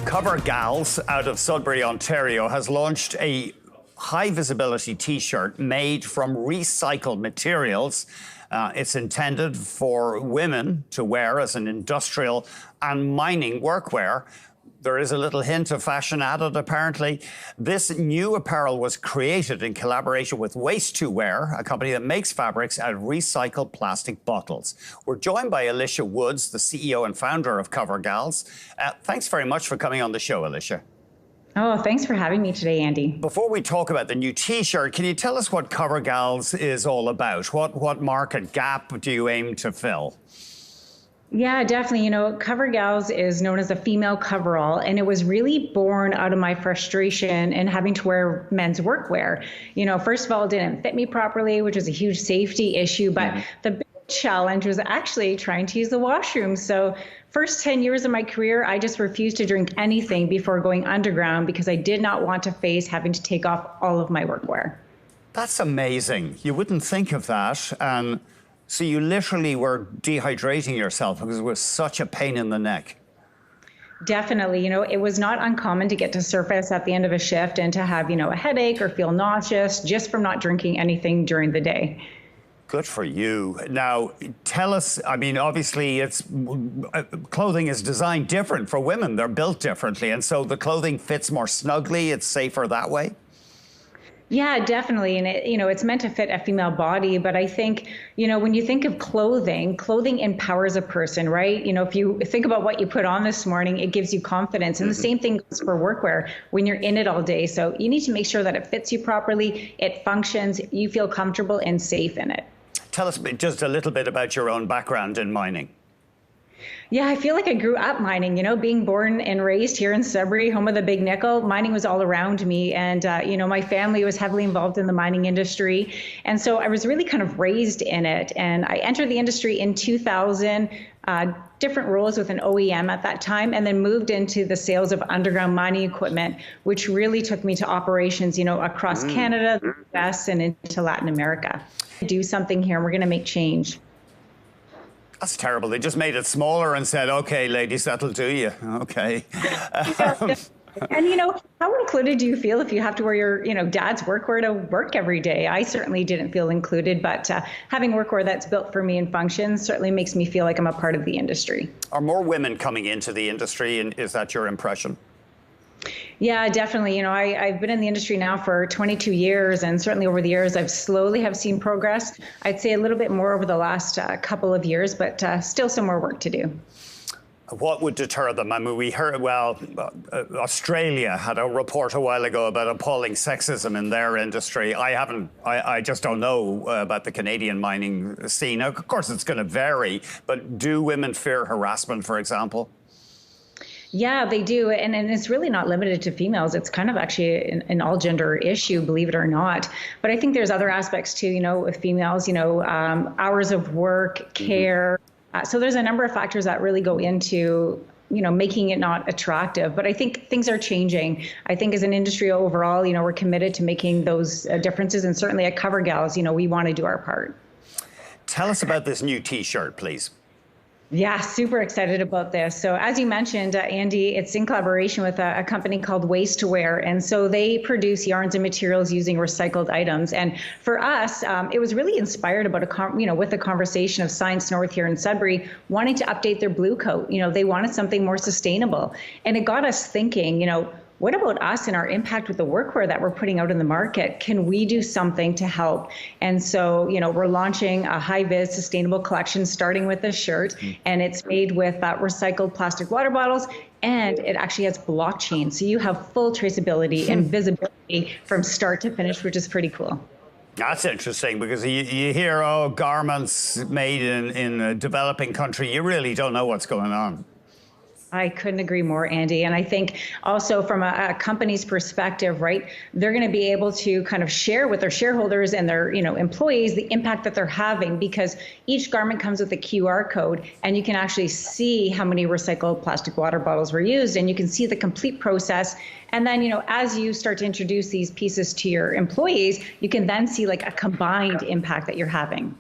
Covergalls out of Sudbury, Ontario, has launched a high visibility t-shirt made from recycled materials. It's intended for women to wear as an industrial and mining workwear. There is a little hint of fashion added, apparently. This new apparel was created in collaboration with Waste2Wear, a company that makes fabrics out of recycled plastic bottles. We're joined by Alicia Woods, the CEO and founder of Covergalls. Thanks very much for coming on the show, Alicia. Oh, thanks for having me today, Andy. Before we talk about the new T-shirt, can you tell us what Covergalls is all about? What market gap do you aim to fill? Yeah, definitely. Covergalls is known as a female coverall, and it was really born out of my frustration in having to wear men's workwear. First of all, it didn't fit me properly, which was a huge safety issue, but the big challenge was actually trying to use the washroom. So first 10 years of my career, I just refused to drink anything before going underground because I did not want to face having to take off all of my workwear. That's amazing. You wouldn't think of that. So you literally were dehydrating yourself because it was such a pain in the neck. Definitely. It was not uncommon to get to surface at the end of a shift and to have, a headache or feel nauseous just from not drinking anything during the day. Good for you. Now, tell us, obviously clothing is designed different for women. They're built differently. And so the clothing fits more snugly. It's safer that way. Yeah, definitely. And it's meant to fit a female body. But I think, when you think of clothing empowers a person, right? If you think about what you put on this morning, it gives you confidence. And the same thing goes for workwear when you're in it all day. So you need to make sure that it fits you properly, it functions, you feel comfortable and safe in it. Tell us just a little bit about your own background in mining. Yeah, I feel like I grew up mining, being born and raised here in Sudbury, home of the big nickel. Mining was all around me. And, my family was heavily involved in the mining industry. And so I was really kind of raised in it. And I entered the industry in 2000, different roles with an OEM at that time, and then moved into the sales of underground mining equipment, which really took me to operations, across Canada, the US, and into Latin America. Do something here, and we're going to make change. That's terrible. They just made it smaller and said, okay, ladies, that'll do you. Okay. And, how included do you feel if you have to wear your, dad's workwear to work every day? I certainly didn't feel included, but having workwear that's built for me and functions certainly makes me feel like I'm a part of the industry. Are more women coming into the industry, and is that your impression? Yeah, definitely. I've been in the industry now for 22 years, and certainly over the years, I've slowly have seen progress. I'd say a little bit more over the last couple of years, but still some more work to do. What would deter them? We heard, Australia had a report a while ago about appalling sexism in their industry. I just don't know about the Canadian mining scene. Now, of course, it's going to vary, but do women fear harassment, for example? Yeah, they do. And it's really not limited to females. It's kind of actually an all gender issue, believe it or not. But I think there's other aspects too, with females, hours of work, care. So there's a number of factors that really go into, making it not attractive. But I think things are changing. I think as an industry overall, we're committed to making those differences. And certainly at Covergalls, we want to do our part. Tell us about this new T-shirt, please. Yeah, super excited about this. So as you mentioned, Andy, it's in collaboration with a company called Waste2Wear. And so they produce yarns and materials using recycled items. And for us, it was really inspired about with the conversation of Science North here in Sudbury, wanting to update their blue coat. They wanted something more sustainable. And it got us thinking, what about us and our impact with the workwear that we're putting out in the market? Can we do something to help? And so, we're launching a high-vis sustainable collection, starting with this shirt, and it's made with recycled plastic water bottles, and it actually has blockchain. So you have full traceability and visibility from start to finish, which is pretty cool. That's interesting, because you hear, garments made in a developing country. You really don't know what's going on. I couldn't agree more, Andy. And I think also from a company's perspective, right, they're going to be able to kind of share with their shareholders and their, employees the impact that they're having, because each garment comes with a QR code, and you can actually see how many recycled plastic water bottles were used, and you can see the complete process. And then, as you start to introduce these pieces to your employees, you can then see like a combined impact that you're having.